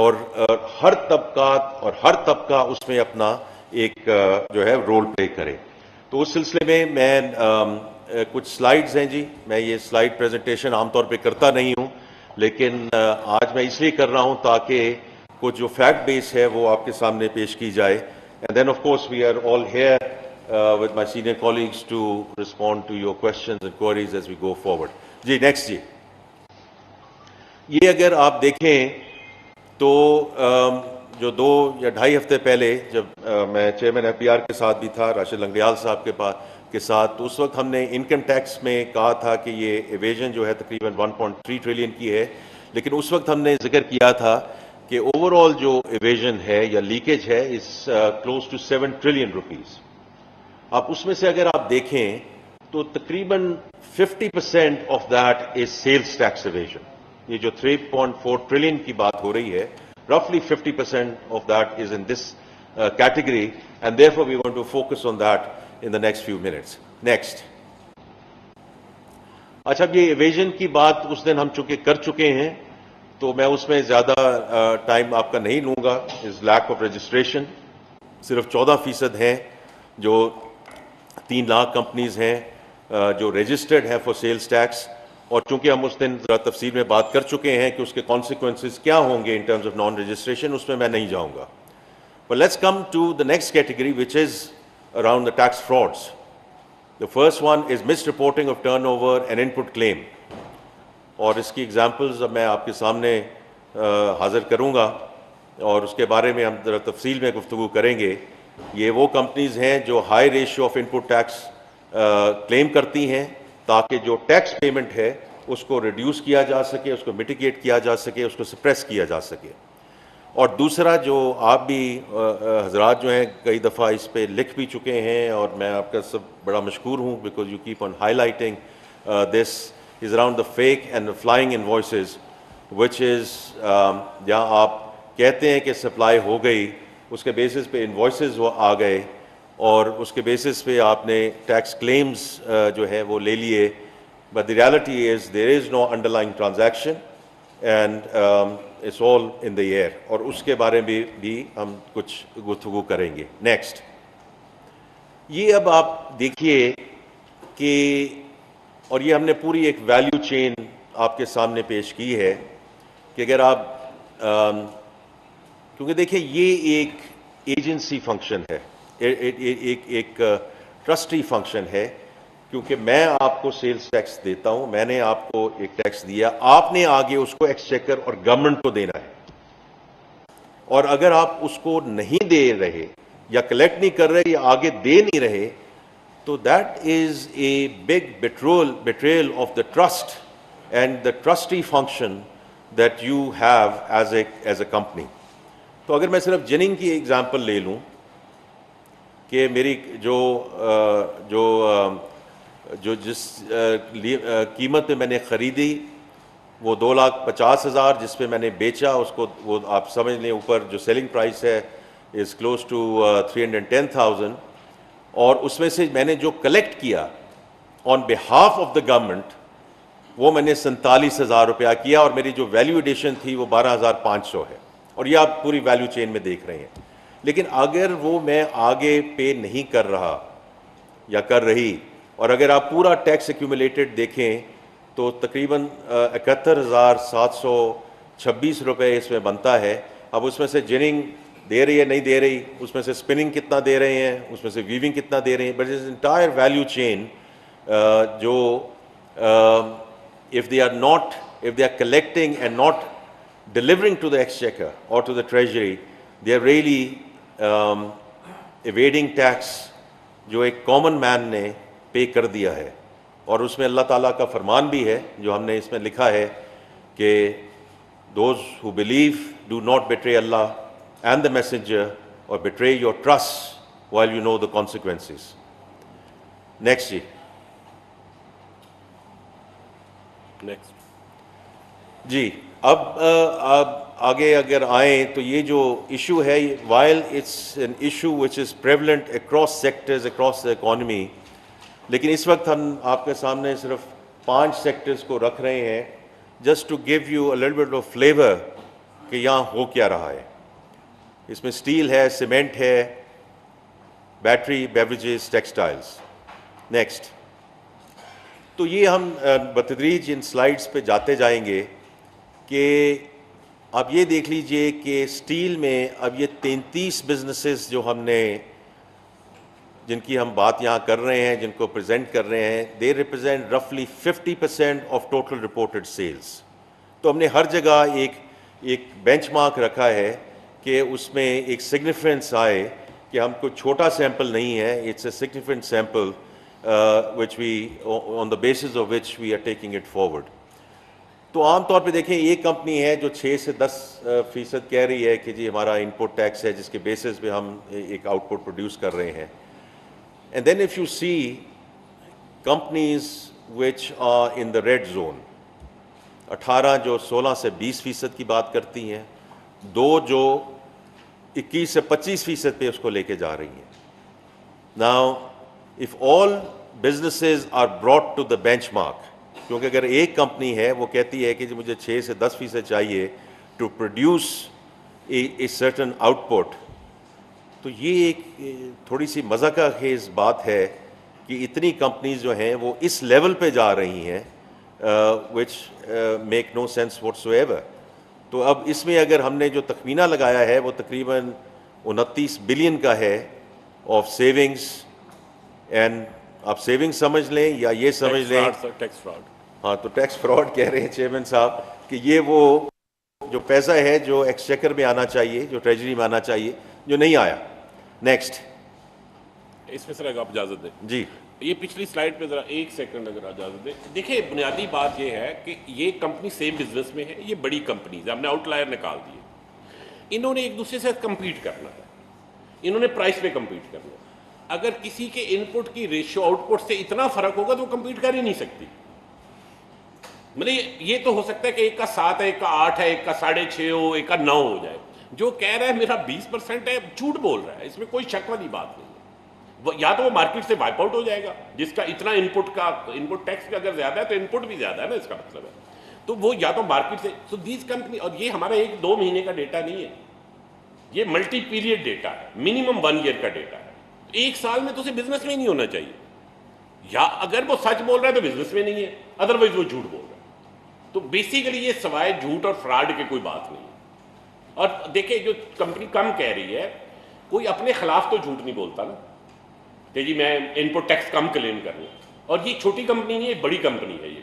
اور ہر طبقات اور ہر طبقہ اس میں اپنا ایک جو ہے رول پلے کرے. تو اس سلسلے میں کچھ سلائیڈز ہیں جی. میں یہ سلائیڈ پریزنٹیشن عام طور پہ کرتا نہیں ہوں، لیکن آج میں اس لیے کر رہا ہوں تاکہ کچھ جو فیکٹ بیس ہے وہ آپ کے سامنے پیش کی جائے. And then of course we are all here with my senior colleagues to respond to your questions and queries as we go forward. Ji next ji. یہ اگر آپ دیکھیں تو جو 2 یا 2.5 ہفتے پہلے جب میں چیئرمین ایف بی آر کے ساتھ بھی تھا، راشد لنگریال صاحب کے ساتھ، تو اس وقت ہم نے انکم ٹیکس میں کہا تھا کہ یہ ایویژن جو ہے تقریباً 1.3 ٹریلین کی ہے. لیکن اس وقت ہم نے ذکر کیا تھا کہ اوور آل جو ایویژن ہے یا لیکیج ہے is close to 7 trillion rupees. اب اس میں سے اگر آپ دیکھیں تو تقریباً 50% of that is sales tax evasion. یہ جو 3.4 ٹریلین کی بات ہو رہی ہے، roughly 50% of that is in this category, and therefore we want to focus on that in the next few minutes. Next. اچھا، اب یہ ایویژن کی بات اس دن ہم چونکہ کر چکے ہیں تو میں اس میں زیادہ ٹائم آپ کا نہیں لوں گا. Is lack of registration. صرف 14% ہیں جو 3 لاکھ کمپنیز ہیں جو رجسٹرڈ ہیں فار سیلز ٹیکس. اور چونکہ ہم اس دن ذرا تفصیل میں بات کر چکے ہیں کہ اس کے کانسیکوینسز کیا ہوں گے in terms of non registration, اس میں نہیں جاؤں گا. But let's come to the next category, which is around the tax frauds. The first one is misreporting of turnover and input claim. اور اس کی ایگزامپلز اب میں آپ کے سامنے حاضر کروں گا اور اس کے بارے میں ہم ذرا تفصیل میں گفتگو کریں گے. یہ وہ کمپنیز ہیں جو high ratio of input tax claim کرتی ہیں تاکہ جو ٹیکس پیمنٹ ہے اس کو ریڈیوس کیا جا سکے، اس کو میٹیگیٹ کیا جا سکے، اس کو سپریس کیا جا سکے. اور دوسرا جو آپ بھی حضرات جو ہیں کئی دفعہ اس پہ لکھ بھی چکے ہیں اور میں آپ کا سب بڑا مشکور ہوں because you keep on highlighting this is around the fake and flying invoices which is جہاں آپ کہتے ہیں کہ سپلائی ہو گئی، اس کے بیسس پہ انوائسز وہ آ گئے اور اس کے بیسس پہ آپ نے ٹیکس کلیمز جو ہے وہ لے لیے. But the reality is there is no underlying transaction and it's all in the air. اور اس کے بارے میں بھی ہم کچھ گفتگو کریں گے. نیکسٹ. یہ اب آپ دیکھیے کہ اور یہ ہم نے پوری ایک ویلیو چین آپ کے سامنے پیش کی ہے کہ اگر آپ کیونکہ دیکھیں یہ ایک ایجنسی فنکشن ہے، ایک ٹرسٹی فنکشن ہے. کیونکہ میں آپ کو سیلز ٹیکس دیتا ہوں، میں نے آپ کو ایک ٹیکس دیا، آپ نے آگے اس کو ایکسچیکر اور گورنمنٹ کو دینا ہے. اور اگر آپ اس کو نہیں دے رہے یا کلیکٹ نہیں کر رہے یا آگے دے نہیں رہے تو that is a big betrayal of the trust and the trustee function that you have as a company. تو اگر میں صرف جننگ کی ایگزامپل لے لوں کہ میری جس قیمت پہ میں نے خریدی وہ 2,50,000، جس پہ میں نے بیچا اس کو وہ آپ سمجھ لیں اوپر جو سیلنگ پرائس ہے از کلوز ٹو 310,000. اور اس میں سے میں نے جو کلیکٹ کیا آن بہاف آف دا گورنمنٹ وہ میں نے 47,000 روپیہ کیا اور میری جو ویلیو ایڈیشن تھی وہ 12,500 ہے. اور یہ آپ پوری ویلیو چین میں دیکھ رہے ہیں. لیکن اگر وہ میں آگے پے نہیں کر رہا یا کر رہی اور اگر آپ پورا ٹیکس ایکیومولیٹڈ دیکھیں تو تقریباً 71,726 روپے اس میں بنتا ہے. اب اس میں سے جننگ دے رہی ہے نہیں دے رہی، اس میں سے اسپننگ کتنا دے رہے ہیں، اس میں سے ویونگ کتنا دے رہے ہیں. بٹ اس انٹائر ویلیو چین جو if they are collecting and not delivering to the exchequer or to the treasury, they are really evading tax جو ایک کامن مین نے پے کر دیا ہے. اور اس میں اللہ تعالیٰ کا فرمان بھی ہے جو ہم نے اس میں لکھا ہے کہ those who believe do not betray Allah and the messenger or betray your trust while you know the consequences. Next ji. Next ji اب آگے اگر آئیں تو یہ جو ایشو ہے while it's an issue which is prevalent across sectors across the economy، لیکن اس وقت ہم آپ کے سامنے صرف 5 سیکٹرز کو رکھ رہے ہیں just to give you a little bit of flavor کہ یہاں ہو کیا رہا ہے. اس میں اسٹیل ہے, سیمنٹ ہے, بیٹری, بیوریجز, ٹیکسٹائلز. نیکسٹ. تو یہ ہم بتدریج ان سلائیڈز پہ جاتے جائیں گے کہ اب یہ دیکھ لیجئے کہ اسٹیل میں اب یہ 33 بزنسز جو ہم نے جن کی ہم بات یہاں کر رہے ہیں, جن کو پریزنٹ کر رہے ہیں, دے ریپرزینٹ رفلی 50% آف ٹوٹل رپورٹڈ سیلز. تو ہم نے ہر جگہ ایک بینچ مارک رکھا ہے کہ اس میں ایک سگنیفیکنس آئے کہ ہم کو چھوٹا سیمپل نہیں ہے, it's a significant sample which we on the basis of which we are taking it forward. تو عام طور پہ دیکھیں ایک کمپنی ہے جو 6 سے 10% کہہ رہی ہے کہ جی ہمارا انپٹ ٹیکس ہے جس کے بیسس پہ ہم ایک آؤٹ پٹ پروڈیوس کر رہے ہیں. And then if you see companies which are in the red zone, 18 جو 16 سے 20% کی بات کرتی ہیں, 2 جو 21 سے 25% پہ اس کو لے کے جا رہی ہیں. Now if all businesses are brought to the benchmark, کیونکہ اگر ایک کمپنی ہے وہ کہتی ہے کہ مجھے 6 سے 10% چاہیے to produce a certain output, تو یہ ایک تھوڑی سی مذاق خیز بات ہے کہ اتنی کمپنیز جو ہیں وہ اس لیول پہ جا رہی ہیں which make no sense whatsoever. تو اب اس میں اگر ہم نے جو تخمینہ لگایا ہے وہ تقریباً 29 بلین کا ہے آف سیونگز. اینڈ آپ سیونگ سمجھ لیں یا یہ سمجھ لیں, ٹیکس فراڈ. ہاں تو ٹیکس فراڈ کہہ رہے ہیں چیئرمین صاحب کہ یہ وہ جو پیسہ ہے جو ایکسچیکر میں آنا چاہیے, جو ٹریجری میں آنا چاہیے, جو نہیں آیا. نیکسٹ. اس میں سر اگر آپ اجازت دیں جی یہ پچھلی سلائڈ پہ ذرا ایک سیکنڈ اگر اجازت دیں. دیکھیں بنیادی بات یہ ہے کہ یہ کمپنی سیم بزنس میں ہے, یہ بڑی کمپنیز ہے, ہم نے آؤٹ لائر نکال دیے. انہوں نے ایک دوسرے سے کمپیٹ کرنا ہے, انہوں نے پرائس پہ کمپیٹ کرنا ہے. اگر کسی کے ان پٹ کی ریشو آؤٹ پٹ سے اتنا فرق ہوگا تو وہ کمپیٹ کر ہی نہیں سکتی. مطلب یہ تو ہو سکتا ہے کہ ایک کا 7 ہے, ایک کا 8 ہے, ایک کا 6.5 ہو, ایک کا 9 ہو جائے. جو کہہ رہا ہے میرا 20% ہے جھوٹ بول رہا ہے, اس میں کوئی شک والی بات نہیں ہے. یا تو وہ مارکیٹ سے وائپ آؤٹ ہو جائے گا جس کا اتنا ان پٹ ٹیکس کا اگر زیادہ ہے تو ان پٹ بھی زیادہ ہے نا, اس کا مطلب ہے. تو وہ یا تو مارکیٹ سے, تو دیز کمپنی, اور یہ ہمارا 1-2 مہینے کا ڈیٹا نہیں ہے, یہ ملٹی پیریڈ ڈیٹا ہے, منیمم 1 ایئر کا ڈیٹا ہے. ایک سال میں تو اسے بزنس میں نہیں ہونا چاہیے, یا اگر وہ سچ بول رہا ہے تو بزنس میں نہیں ہے, ادروائز وہ جھوٹ بول رہا ہے. تو بیسیکلی یہ سوائے جھوٹ اور فراڈ کی کوئی بات نہیں ہے. اور دیکھیں جو کمپنی کم کہہ رہی ہے, کوئی اپنے خلاف تو جھوٹ نہیں بولتا نا کہ جی میں ان پٹ ٹیکس کم کلیم کر رہا ہوں. اور یہ چھوٹی کمپنی نہیں ہے, بڑی کمپنی ہے. یہ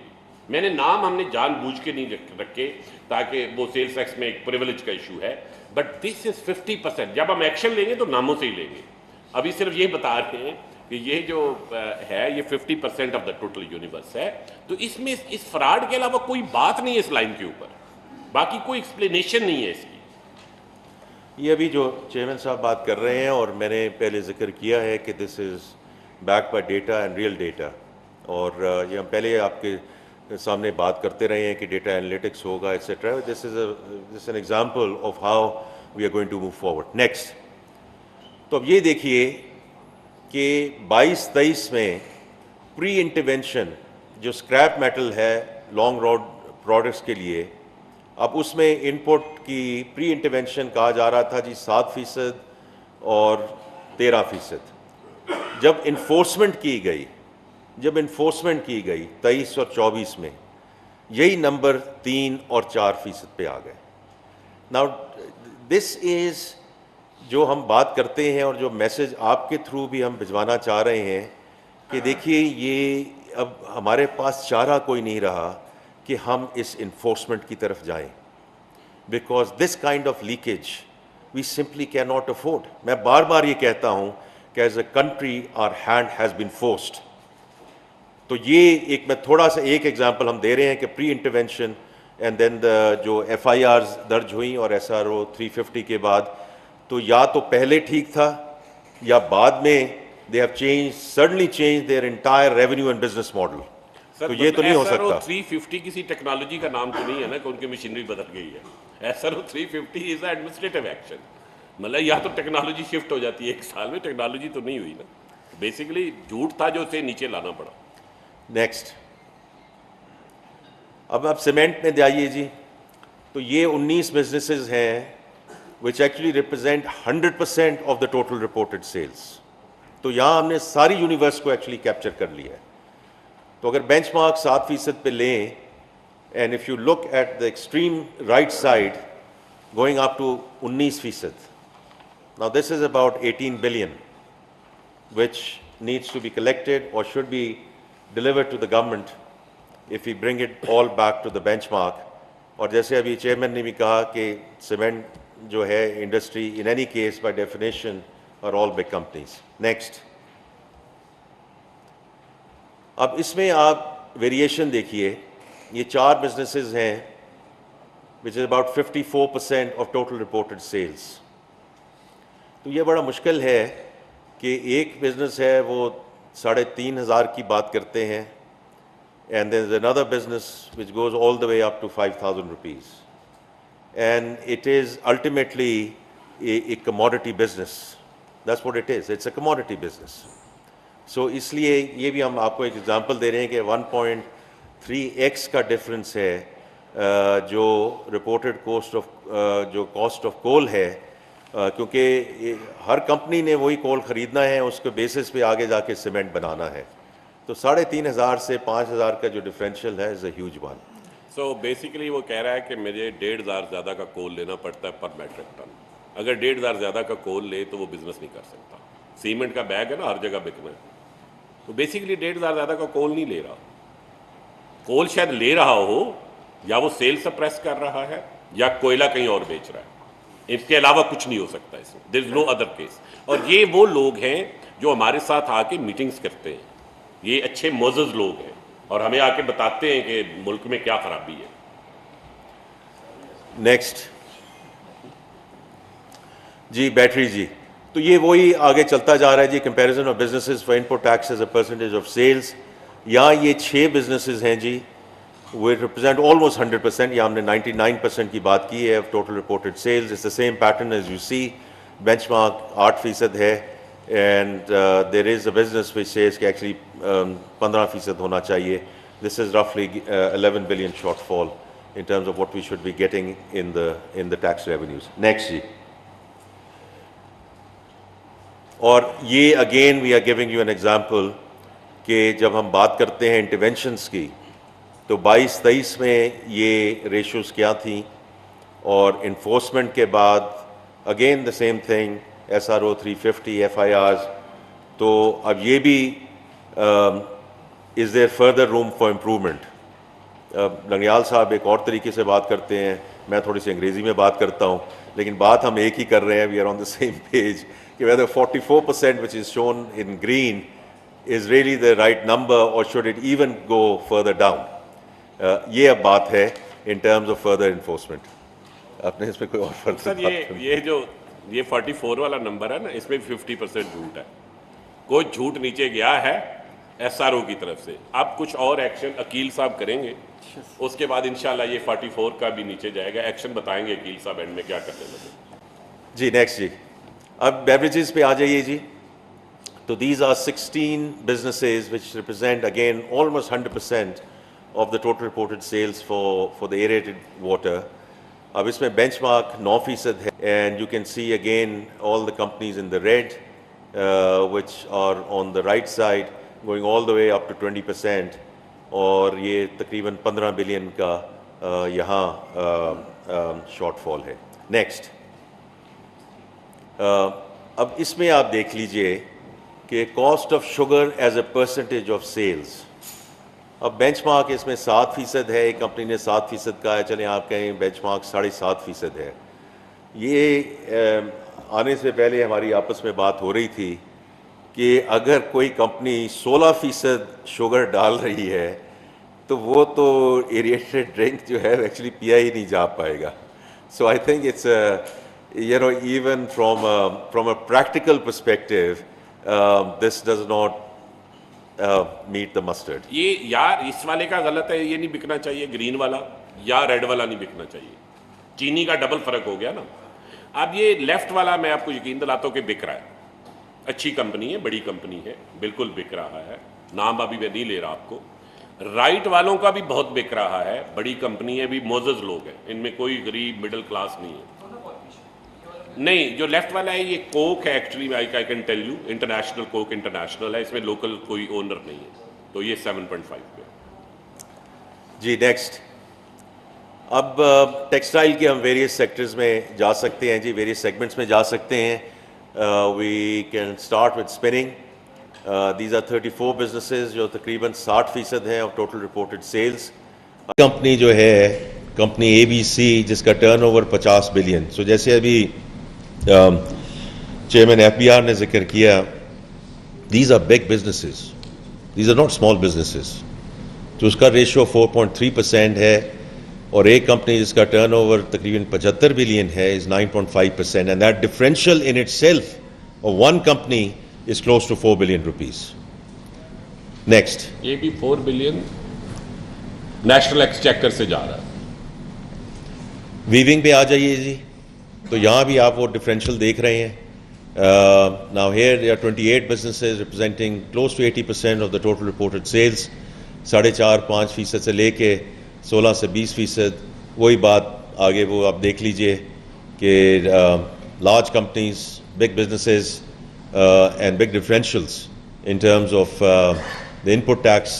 میں نے نام ہم نے جان بوجھ کے نہیں رکھے تاکہ وہ سیلس ٹیکس میں ایک پریویلیج کا ایشو ہے, بٹ دس از 50%. جب ہم ایکشن لیں گے تو ناموں سے ہی لیں گے. ابھی صرف یہ بتا رہے ہیں کہ یہ جو ہے یہ 50% آف دا ٹوٹل یونیورس ہے. تو اس میں اس فراڈ کے علاوہ کوئی بات نہیں ہے اس لائن کے اوپر, باقی کوئی ایکسپلینیشن نہیں ہے اس کی. یہ ابھی جو چیئرمین صاحب بات کر رہے ہیں, اور میں نے پہلے ذکر کیا ہے کہ this is back by data and real data, اور یہ ہم پہلے آپ کے سامنے بات کرتے رہے ہیں کہ ڈیٹا انالیٹکس ہوگا etcetera. This an example of how we are going to move forward. Next. تو اب یہ دیکھیے کہ 22-23 میں پری انٹرونشن جو اسکریپ میٹل ہے لانگ روڈ پروڈکٹس کے لیے, اب اس میں ان پٹ کی پری انٹرونشن کہا جا رہا تھا جی 7% اور 13%. جب انفورسمنٹ کی گئی 23 اور 24 میں, یہی نمبر 3 اور 4% پہ آ گئے. ناؤ دس از جو ہم بات کرتے ہیں اور جو میسج آپ کے تھرو بھی ہم بھجوانا چاہ رہے ہیں کہ دیکھیے یہ اب ہمارے پاس چارہ کوئی نہیں رہا کہ ہم اس انفورسمنٹ کی طرف جائیں, because this kind of leakage we simply can not afford. میں بار بار یہ کہتا ہوں کہ as a country our hand has been forced. تو یہ ایک میں تھوڑا سا ایک ایگزامپل ہم دے رہے ہیں کہ پری انٹرونشن اینڈ دین جو FIRs درج ہوئیں اور SRO 350 کے بعد, تو یا تو پہلے ٹھیک تھا یا بعد میں they have certainly changed their entire revenue and business model. تو یہ تو نہیں ہو سکتا. SRO 350 کسی ٹیکنالوجی کا نام تو نہیں ہے نا کہ ان کی مشینری بدل گئی ہے. SRO 350 از ایڈمنسٹریٹو ایکشن. مطلب یا تو ٹیکنالوجی شفٹ ہو جاتی ہے ایک سال میں, ٹیکنالوجی تو نہیں ہوئی نا, بیسیکلی جھوٹ تھا جو اسے نیچے لانا پڑا. نیکسٹ. اب آپ سیمنٹ میں جائیے جی. تو یہ 19 بزنسز ہیں which actually represent 100% of the total reported sales. تو یہاں ہم نے ساری یونیورس کو ایکچولی کیپچر کر لیا ہے. تو اگر بینچ مارک 7% پہ لیں and if you look at the extreme right side going up to 19%. Now this is about 18 billion which needs to be collected or should be delivered to the government if we bring it all back to the benchmark. اور جیسے ابھی chairman نے بھی کہا کہ cement جو ہے industry in any case by definition are all big companies. Next. اب اس میں آپ ویریشن دیکھیے, یہ 4 بزنسز ہیں which is about 54% of total reported sales. تو یہ بڑا مشکل ہے کہ ایک بزنس ہے وہ 3,500 کی بات کرتے ہیں, and there is another business which goes all the way up to 5,000 rupees. And it is ultimately a commodity business. That's what it is. It's a commodity business. So اس لیے یہ بھی ہم آپ کو ایک ایگزامپل دے رہے ہیں کہ 1.3x کا ڈفرنس ہے جو رپورٹڈ کاسٹ آف کول ہے, کیونکہ ہر کمپنی نے وہی کول خریدنا ہے, اس کے بیسس پہ آگے جا کے سیمنٹ بنانا ہے. تو 3,500 سے 5,000 کا جو ڈفرینشیل ہے is a huge one. So basically وہ کہہ رہا ہے کہ مجھے 1,500 زیادہ کا کول لینا پڑتا ہے پر میٹرک ٹن. اگر 1,500 زیادہ کا کول لے تو وہ بزنس نہیں کر سکتا. سیمنٹ کا بیگ ہے نا, ہر جگہ بکنا ہے. تو بیسیکلی 1,500 زیادہ کا کول نہیں لے رہا. کول شاید لے رہا ہو, یا وہ سیل سپریس کر رہا ہے, یا کوئلہ کہیں اور بیچ رہا ہے. اس کے علاوہ کچھ نہیں ہو سکتا اس میں. دیر از نو ادر کیس. اور یہ وہ لوگ ہیں جو ہمارے ساتھ آ کے میٹنگز کرتے ہیں. یہ اچھے معزز لوگ ہیں اور ہمیں آ کے بتاتے ہیں کہ ملک میں کیا خرابی ہے. نیکسٹ جی, بیٹری جی. تو یہ وہی آگے چلتا جا رہا ہے ji, comparison of businesses for input tax as a percentage of sales. یہاں یہ 6 بزنسز ہیں جی, وہ ریپرزینٹ آلموسٹ 100%. یا ہم نے 99% کی بات کی ہے total reported sales. It's the same pattern as you see. Benchmark 8% ہے, and there is a business which says کہ actually 15% ہونا چاہیے. This is roughly 11 billion shortfall in terms of what we should be getting in the tax revenues. Next جی. اور یہ again we are giving you an example کہ جب ہم بات کرتے ہیں انٹرونشنس کی تو 22-23 میں یہ ریشوز کیا تھیں, اور انفورسمنٹ کے بعد again the same thing, SRO 350 FIRs. تو اب یہ بھی is there further room for improvement. لنگیال صاحب ایک اور طریقے سے بات کرتے ہیں, میں تھوڑی سی انگریزی میں بات کرتا ہوں, لیکن بات ہم ایک ہی کر رہے ہیں. We are on the same page کہ whether 44% which is shown in green is really the right number or should it even go further down. یہ اب بات ہے in terms of further enforcement. آپ نے اس میں کوئی اور فرق سر یہ جو یہ 44 والا نمبر ہے نا, اس میں 50% جھوٹ ہے. کوئی جھوٹ نیچے گیا ہے ایس آر او کی طرف سے. اب کچھ اور ایکشن عقیل صاحب کریں گے, اس کے بعد انشاءاللہ یہ 44 کا بھی نیچے جائے گا. ایکشن بتائیں گے عقیل صاحب اینڈ میں کیا کرنے لگے. جی نیکسٹ جی. اب بیوریجز پہ آ جائیے جی. تو these are 16 businesses which represent again almost 100% of the total reported sales for the aerated water. اب اس میں بینچ مارک 9% ہے, and you can see again all the companies in the red which are on the right side going all the way up to 20%, اور یہ تقریباً 15 billion کا یہاں short فال ہے. نیکسٹ. اب اس میں آپ دیکھ لیجئے کہ cost of sugar as a percentage of sales. اب بینچ مارک اس میں 7% ہے, ایک کمپنی نے 7% کا ہے, چلیں آپ کہیں بینچ مارک 7.5% ہے. یہ آنے سے پہلے ہماری آپس میں بات ہو رہی تھی کہ اگر کوئی کمپنی 16% شوگر ڈال رہی ہے تو وہ تو ایریٹڈ ڈرنک جو ہے ایکچولی پیا ہی نہیں جا پائے گا. So I think it's even from a practical perspective this does not meet the mustard. یہ یار اس والے کا غلط ہے, یہ نہیں بکنا چاہیے گرین والا, یا ریڈ والا نہیں بکنا چاہیے. چینی کا ڈبل فرق ہو گیا نا. اب یہ لیفٹ والا میں آپ کو یقین دلاتا ہوں کہ بک رہا ہے. اچھی کمپنی ہے, بڑی کمپنی ہے, بالکل بک رہا ہے. نام ابھی میں نہیں لے رہا آپ کو. رائٹ والوں کا بھی بہت بک رہا ہے, بڑی کمپنی ہے, بھی معزز لوگ ہیں, ان میں کوئی غریب مڈل کلاس نہیں ہے. نہیں, جو لیفٹ والا ہے یہ کوک ہے actually, I can tell you, international coke international ہے, اس میں لوکل کوئی اونر نہیں ہے, تو یہ 7.5 پہ. جی نیکسٹ. اب ٹیکسٹائل کے ہم ویریس سیکٹرز میں جا سکتے ہیں جی, ویریس سیگمنٹس میں جا سکتے ہیں. We can start with spinning. These are 34 businesses جو تقریباً 60% ہیں of total reported sales. Company جو ہے کمپنی اے بی سی جس کا ٹرن اوور 50 بلین. سو جیسے ابھی چیئرمین ایف بی آر نے ذکر کیا, these are big businesses, these are not small businesses. تو اس کا ریشو 4.3% ہے, اور ایک کمپنی جس کا ٹرن اوور تقریباً 75 بلین ہے از 9.5%, and that differential in it self of one company is close to 4 billion rupees. Next. یہ بھی 4 بلین نیشنل ایکسچیکر سے جا رہا ہے. ویونگ پہ آ جائیے جی, تو یہاں بھی آپ وہ ڈفرینشیل دیکھ رہے ہیں. Now here there are 28 businesses representing close to 80% of the total reported sales. 4.5-5% سے لے کے 16 سے 20%. وہی بات آگے وہ آپ دیکھ لیجئے کہ large companies, big businesses and big differentials in terms of the input tax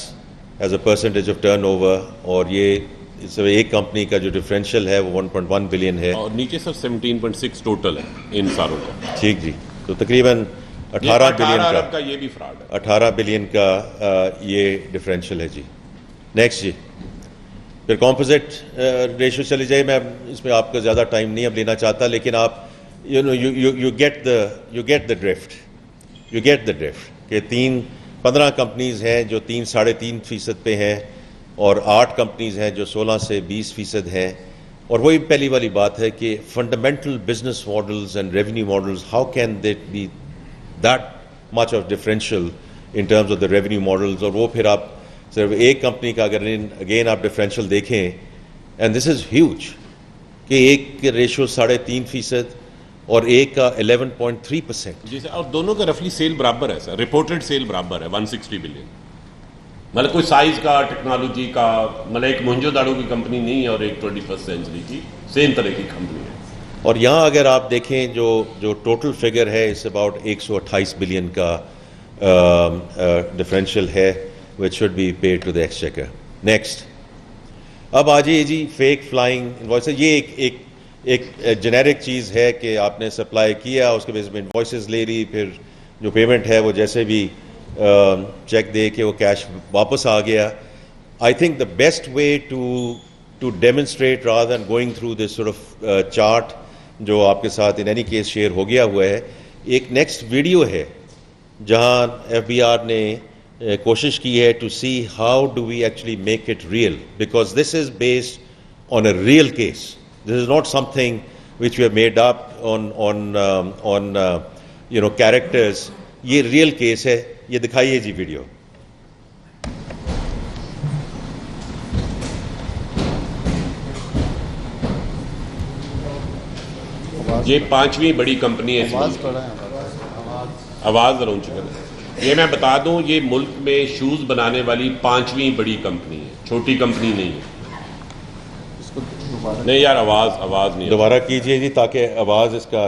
as a percentage of turnover. اور یہ اس میں ایک کمپنی کا جو ڈفرینشیل ہے وہ 1.1 بلین ہے, اور نیچے سر 17.6 ٹوٹل ہے ان ساروں کا. ٹھیک جی, تو تقریباً 18 بلین کا یہ بھی فراڈ ہے. 18 بلین کا یہ ڈفرینشیل ہے جی. نیکسٹ جی. پھر کمپوزٹ ریشو چلے جائے, میں اس میں آپ کا زیادہ ٹائم نہیں اب لینا چاہتا, لیکن آپ you get the drift. You get the drift کہ 15 کمپنیز ہیں جو 3.5% پہ ہیں, اور 8 کمپنیز ہیں جو 16 سے 20% ہیں. اور وہی پہلی والی بات ہے کہ fundamental business models and revenue models, how can they be that much of differential in terms of the revenue models. اور وہ پھر آپ صرف ایک کمپنی کا اگر اگین آپ ڈفرینشیل دیکھیں, اینڈ دس از ہیوج, کہ ایک کے ریشو 3.5% اور ایک کا 11.3%. جی سر, اور دونوں کا رفلی سیل برابر ہے سر, رپورٹڈ سیل برابر ہے 160 بلین. مطلب کوئی سائز کا, ٹیکنالوجی کا, مطلب ایک مونجو داڑو کی کمپنی نہیں ہے اور ایک 21st سینچری کی, سیم طرح کی کمپنی ہے. اور یہاں اگر آپ دیکھیں جو ٹوٹل فگر ہے اس اباؤٹ 128 بلین کا ڈفرینشیل ہے which should be paid to the exchequer. Next. اب آ جائیے جی فیک فلائنگ انوائسز. یہ ایک جنیرک چیز ہے کہ آپ نے سپلائی کیا, اس کے بیس میں انوائسز لے لی, پھر جو پیمنٹ ہے وہ جیسے بھی چیک دے کے وہ کیش واپس آ گیا. I think the best way to demonstrate rather than going through this sort of chart جو آپ کے ساتھ ان اینی کیس شیئر ہو گیا ہوا ہے, ایک نیکسٹ ویڈیو ہے جہاں ایف بی آر نے کوشش کی ہے to see how do we actually make it real, because this is based on a real case. This is not something which we have made up on characters. یہ real case ہے. یہ دکھائیے جی video. یہ 5ویں بڑی company ہے. آواز around chicken. یہ میں بتا دوں, یہ ملک میں شوز بنانے والی 5ویں بڑی کمپنی ہے, چھوٹی کمپنی نہیں ہے. نہیں یار آواز نہیں, دوبارہ کیجئے جی تاکہ آواز اس کا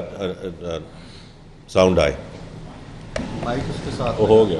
ساؤنڈ آئے. ہو گیا